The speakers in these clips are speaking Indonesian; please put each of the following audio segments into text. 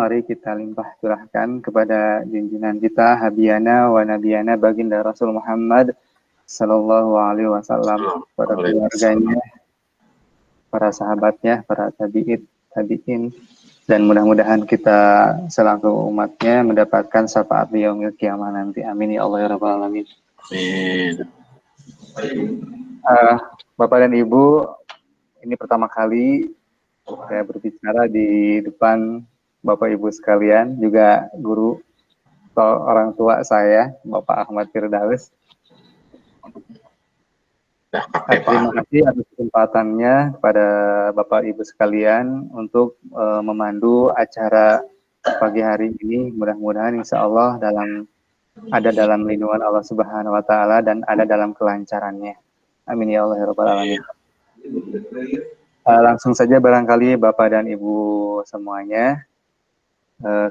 mari kita limpah curahkan kepada junjungan kita Habiyana wa Nabiyana baginda Rasul Muhammad Sallallahu Alaihi Wasallam, para keluarganya, para sahabatnya, para tabi'in, dan mudah-mudahan kita selaku umatnya mendapatkan syafaat di yaumil qiyamah nanti. Amin ya Allah ya Rabbal Alamin. Amin. Bapak dan Ibu, ini pertama kali saya berbicara di depan Bapak Ibu sekalian, juga guru atau orang tua saya, Bapak Ahmad Firdaus. Terima kasih atas kesempatannya kepada Bapak Ibu sekalian untuk memandu acara pagi hari ini. Mudah-mudahan insya Allah ada dalam lindungan Allah Subhanahu Wa Taala dan ada dalam kelancarannya. Amin ya Allah ya Rabbal Alamin. Langsung saja barangkali Bapak dan Ibu semuanya,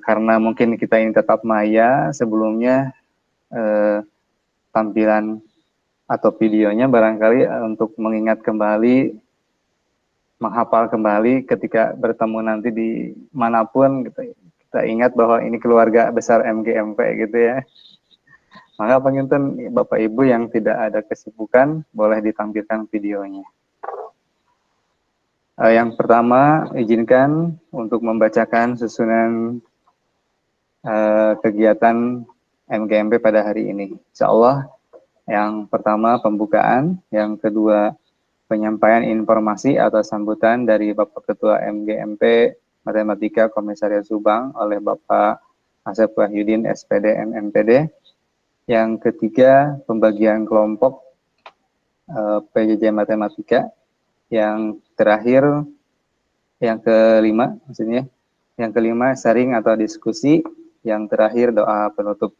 karena mungkin kita ini tetap maya, sebelumnya tampilan atau videonya barangkali untuk mengingat kembali, menghafal kembali ketika bertemu nanti di manapun, gitu. Kita ingat bahwa ini keluarga besar MGMP gitu ya. Maka penginten Bapak Ibu yang tidak ada kesibukan boleh ditampilkan videonya. Yang pertama, izinkan untuk membacakan susunan kegiatan MGMP pada hari ini. Insya Allah, yang pertama pembukaan, yang kedua penyampaian informasi atau sambutan dari Bapak Ketua MGMP Matematika Komisariat Subang oleh Bapak Asep Wahyudin SPD MMPD. Yang ketiga pembagian kelompok PJJ Matematika. Yang terakhir, yang kelima maksudnya, yang kelima sharing atau diskusi, yang terakhir doa penutup.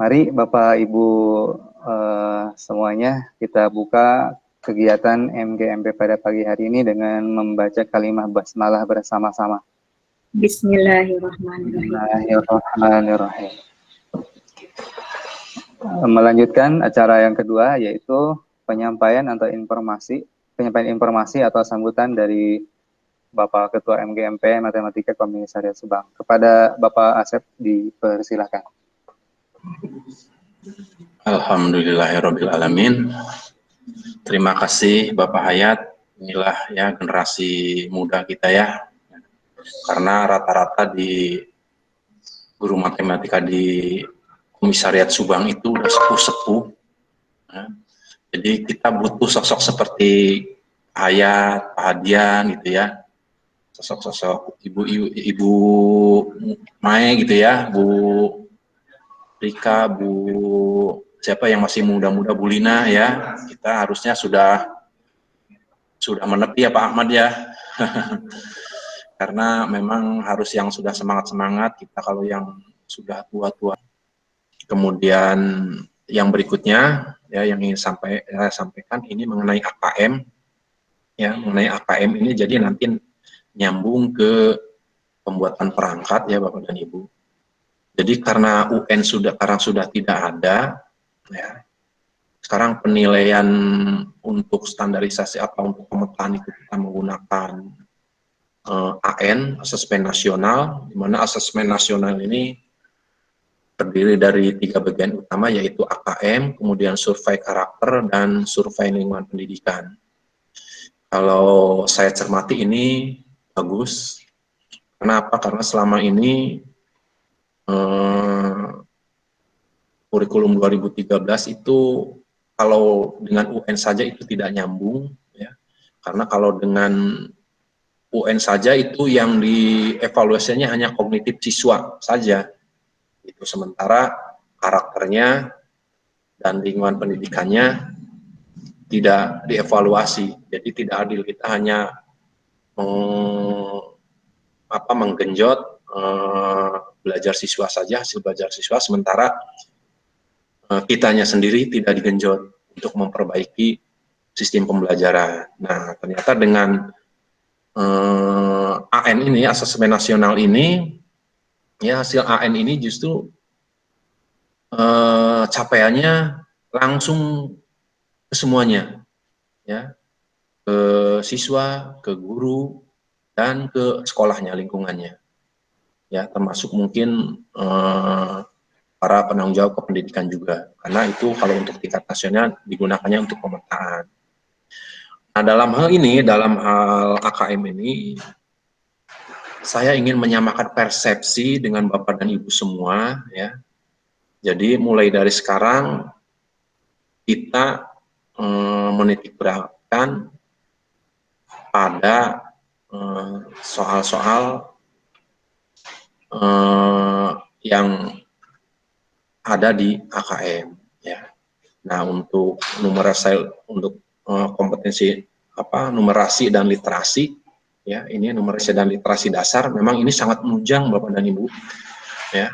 Mari Bapak Ibu semuanya kita buka kegiatan MGMP pada pagi hari ini dengan membaca kalimah basmalah bersama-sama. Bismillahirrahmanirrahim. Melanjutkan acara yang kedua, yaitu penyampaian informasi atau sambutan dari Bapak Ketua MGMP Matematika Komisariat Subang. Kepada Bapak Asep dipersilakan. Alhamdulillahirrabbilalamin. Terima kasih Bapak Hayat. Inilah ya generasi muda kita ya. Karena rata-rata di guru matematika di Komisariat Subang itu udah sepuh-sepuh. Ya. Jadi kita butuh sosok seperti Hayat, Pak Hadian gitu ya. Sosok-sosok ibu Mae gitu ya, Bu Rika, Bu siapa yang masih muda-muda, Bu Lina ya. Kita harusnya sudah menepi ya Pak Ahmad ya. Karena memang harus yang sudah semangat-semangat, kita kalau yang sudah tua-tua. Kemudian yang berikutnya ya yang ingin saya sampaikan ini mengenai AKM. Ya, mengenai AKM ini jadi nanti nyambung ke pembuatan perangkat ya Bapak dan Ibu. Jadi karena UN sekarang sudah tidak ada, ya, sekarang penilaian untuk standarisasi atau untuk pemetaan itu kita menggunakan AN, asesmen nasional, di mana asesmen nasional ini terdiri dari 3 bagian utama, yaitu AKM, kemudian survei karakter, dan survei lingkungan pendidikan. Kalau saya cermati ini bagus. Kenapa? Karena selama ini kurikulum 2013 itu kalau dengan UN saja itu tidak nyambung, ya. Karena kalau dengan UN saja itu yang dievaluasinya hanya kognitif siswa saja. Itu sementara karakternya dan lingkungan pendidikannya tidak dievaluasi. Jadi tidak adil, kita hanya menggenjot belajar siswa saja, hasil belajar siswa, sementara kitanya sendiri tidak digenjot untuk memperbaiki sistem pembelajaran. Nah, ternyata dengan AN ini, asesmen nasional ini, ya hasil AN ini justru capaiannya langsung ke semuanya, ya, ke siswa, ke guru, dan ke sekolahnya, lingkungannya. ya, termasuk mungkin para penanggung jawab kependidikan juga, karena itu kalau untuk tingkat nasional digunakannya untuk pemetaan. Nah, dalam hal ini, dalam hal AKM ini, saya ingin menyamakan persepsi dengan Bapak dan Ibu semua, ya. Jadi mulai dari sekarang kita menitik beratkan pada soal-soal yang ada di AKM, ya. Nah, untuk kompetensi numerasi dan literasi, ya, ini numerasi dan literasi dasar, memang ini sangat menunjang Bapak dan Ibu, ya,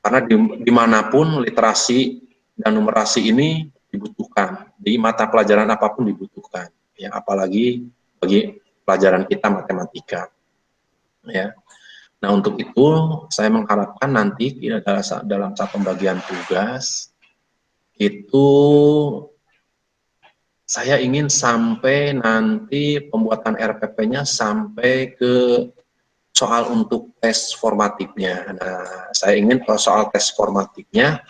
karena dimanapun literasi dan numerasi ini dibutuhkan, di mata pelajaran apapun dibutuhkan, ya, apalagi bagi pelajaran kita matematika, ya. Nah, untuk itu saya mengharapkan nanti dalam satu pembagian tugas itu saya ingin sampai nanti pembuatan RPP-nya sampai ke soal untuk tes formatifnya. Nah, saya ingin kalau soal tes formatifnya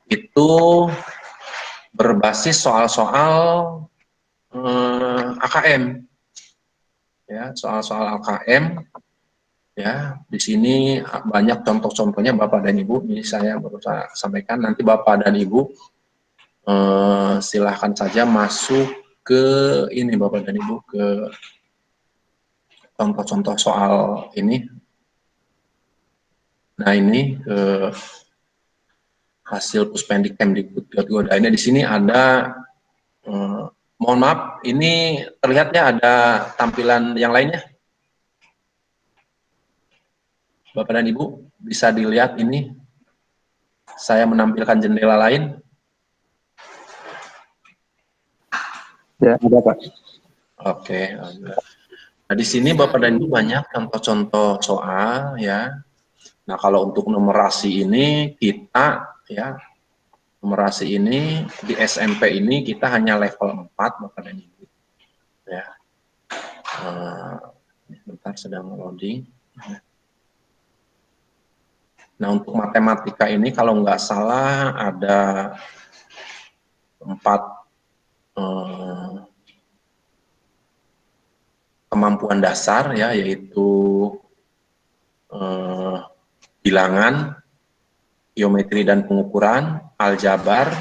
itu berbasis soal-soal AKM, ya, soal-soal AKM, ya. Di sini banyak contoh-contohnya Bapak dan Ibu. Ini saya berusaha sampaikan, nanti Bapak dan Ibu silahkan saja masuk ke ini Bapak dan Ibu, ke contoh-contoh soal ini. Nah, ini hasil Puspendik Kemdikbud. Ini di sini ada, mohon maaf, ini terlihatnya ada tampilan yang lainnya. Bapak dan Ibu bisa dilihat ini, saya menampilkan jendela lain. Ya, ada Pak. Oke. Nah, di sini Bapak dan Ibu banyak contoh-contoh soal, ya. Nah, kalau untuk numerasi ini kita, ya, numerasi ini di SMP ini kita hanya level 4 Bapak dan Ibu, ya. Bentar, sedang loading. Nah, untuk matematika ini kalau nggak salah ada 4 kemampuan dasar, ya, yaitu bilangan, geometri dan pengukuran, aljabar,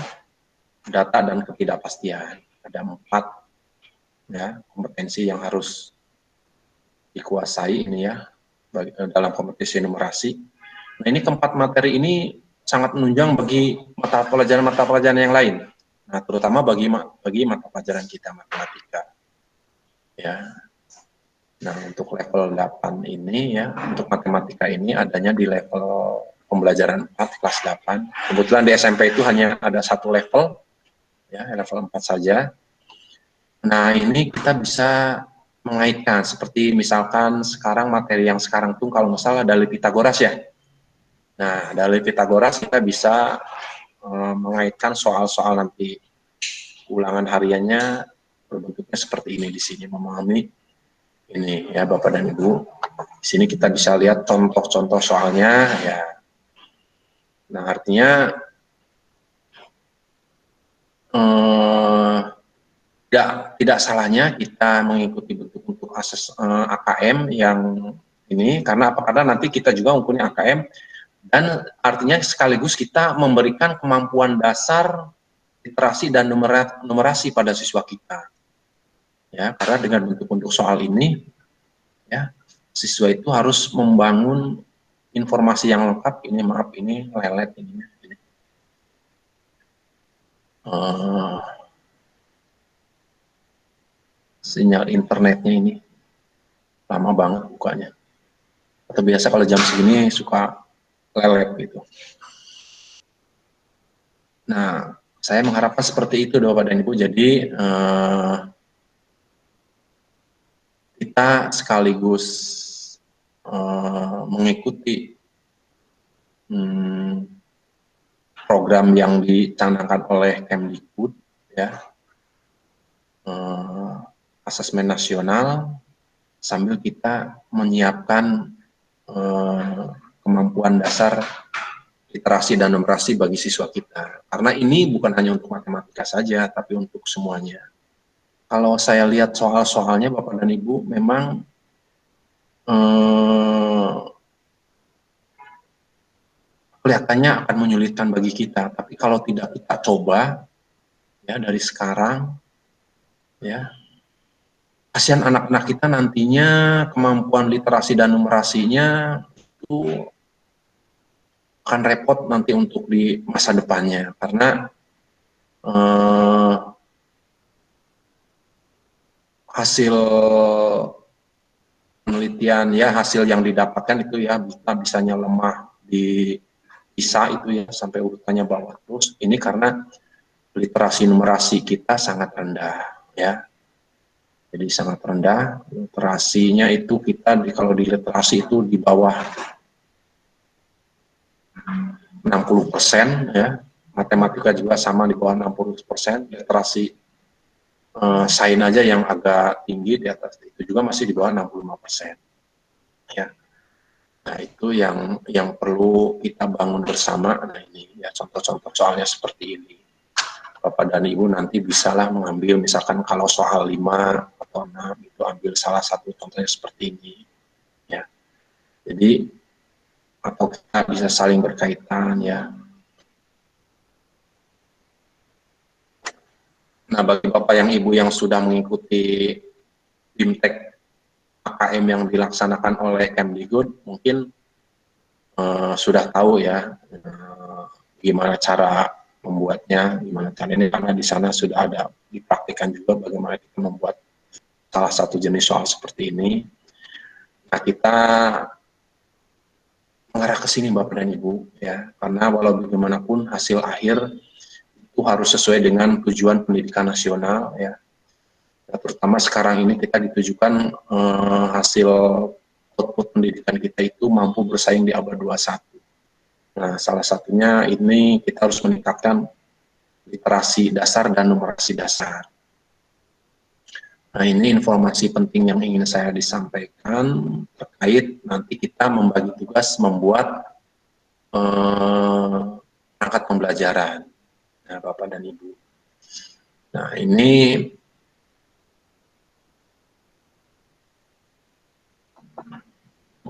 data dan ketidakpastian. Ada 4, ya, kompetensi yang harus dikuasai ini, ya, dalam kompetisi numerasi. Nah, ini keempat materi ini sangat menunjang bagi mata pelajaran yang lain. Nah, terutama bagi mata pelajaran kita matematika, ya. Nah, untuk level 8 ini, ya, untuk matematika ini adanya di level pembelajaran 4 kelas 8. Kebetulan di SMP itu hanya ada 1 level, ya, level 4 saja. Nah, ini kita bisa mengaitkan seperti misalkan sekarang materi yang sekarang tuh kalau nggak salah dalil Pitagoras, ya. Nah, dalil Pitagoras kita bisa mengaitkan soal-soal nanti ulangan hariannya berbentuknya seperti ini di sini, memahami ini, ya, Bapak dan Ibu. Di sini kita bisa lihat contoh-contoh soalnya, ya. Nah, artinya tidak salahnya kita mengikuti bentuk-bentuk AKM yang ini, karena apa? Karena nanti kita juga mempunyai AKM, dan artinya sekaligus kita memberikan kemampuan dasar literasi dan numerasi pada siswa kita, ya, karena dengan bentuk-bentuk soal ini, ya, siswa itu harus membangun informasi yang lengkap. Ini, maaf, ini lelet ini. Sinyal internetnya ini lama banget bukanya. Atau biasa kalau jam segini suka lelet gitu. Nah, saya mengharapkan seperti itu, Bapak dan Ibu. Jadi kita sekaligus mengikuti program yang dicanangkan oleh Kemdikbud, ya, asesmen nasional, sambil kita menyiapkan kemampuan dasar literasi dan numerasi bagi siswa kita. Karena ini bukan hanya untuk matematika saja, tapi untuk semuanya. Kalau saya lihat soal-soalnya Bapak dan Ibu, memang kelihatannya akan menyulitkan bagi kita. Tapi kalau tidak kita coba, ya dari sekarang, ya kasihan anak-anak kita nantinya kemampuan literasi dan numerasinya itu akan repot nanti untuk di masa depannya. Karena hasil penelitian ya, hasil yang didapatkan itu ya bisanya lemah di PISA itu ya sampai urutannya bawah terus. Ini karena literasi numerasi kita sangat rendah ya. Jadi sangat rendah, literasinya itu kita kalau di literasi itu di bawah 60% ya. Matematika juga sama di bawah 60%, literasi sains aja yang agak tinggi di atas itu juga masih di bawah 65%. Ya. Nah, itu yang perlu kita bangun bersama. Nah, ini ya contoh-contoh soalnya seperti ini. Bapak dan Ibu nanti bisalah mengambil misalkan kalau soal 5 atau 6 itu ambil salah satu contohnya seperti ini. Ya. Jadi atau kita bisa saling berkaitan ya. Nah, bagi Bapak yang Ibu yang sudah mengikuti BIMTEK AKM yang dilaksanakan oleh Kemdikbud, mungkin sudah tahu ya gimana cara membuatnya, gimana caranya, karena di sana sudah ada dipraktikkan juga bagaimana kita membuat salah satu jenis soal seperti ini. Nah, kita mengarah ke sini Bapak dan Ibu ya, karena walau bagaimanapun hasil akhir itu harus sesuai dengan tujuan pendidikan nasional ya. Nah, terutama sekarang ini kita ditujukan hasil output pendidikan kita itu mampu bersaing di abad 21. Nah, salah satunya ini kita harus meningkatkan literasi dasar dan numerasi dasar. Nah, ini informasi penting yang ingin saya disampaikan terkait nanti kita membagi tugas membuat perangkat pembelajaran. Nah, Bapak dan Ibu. Nah, ini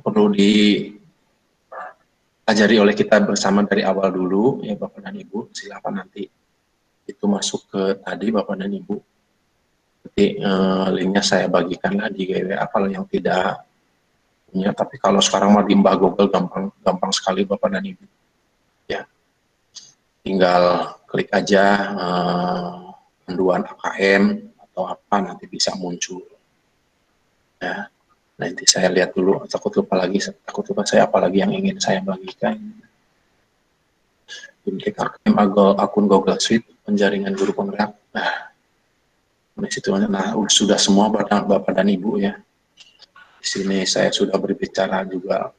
perlu diajari oleh kita bersama dari awal dulu, ya Bapak dan Ibu. Silakan nanti itu masuk ke tadi Bapak dan Ibu. Nanti linknya saya bagikanlah di GWA kalau yang tidak punya. Tapi kalau sekarang mah di Mbah Google gampang sekali Bapak dan Ibu. Ya, tinggal klik aja panduan AKM atau apa nanti bisa muncul. Ya. Nanti saya lihat dulu, takut lupa saya apalagi yang ingin saya bagikan. BIMTEK AKM akun Google Suite, penjaringan guru penggerak. Nah, sudah semua Bapak dan Ibu ya. Di sini saya sudah berbicara juga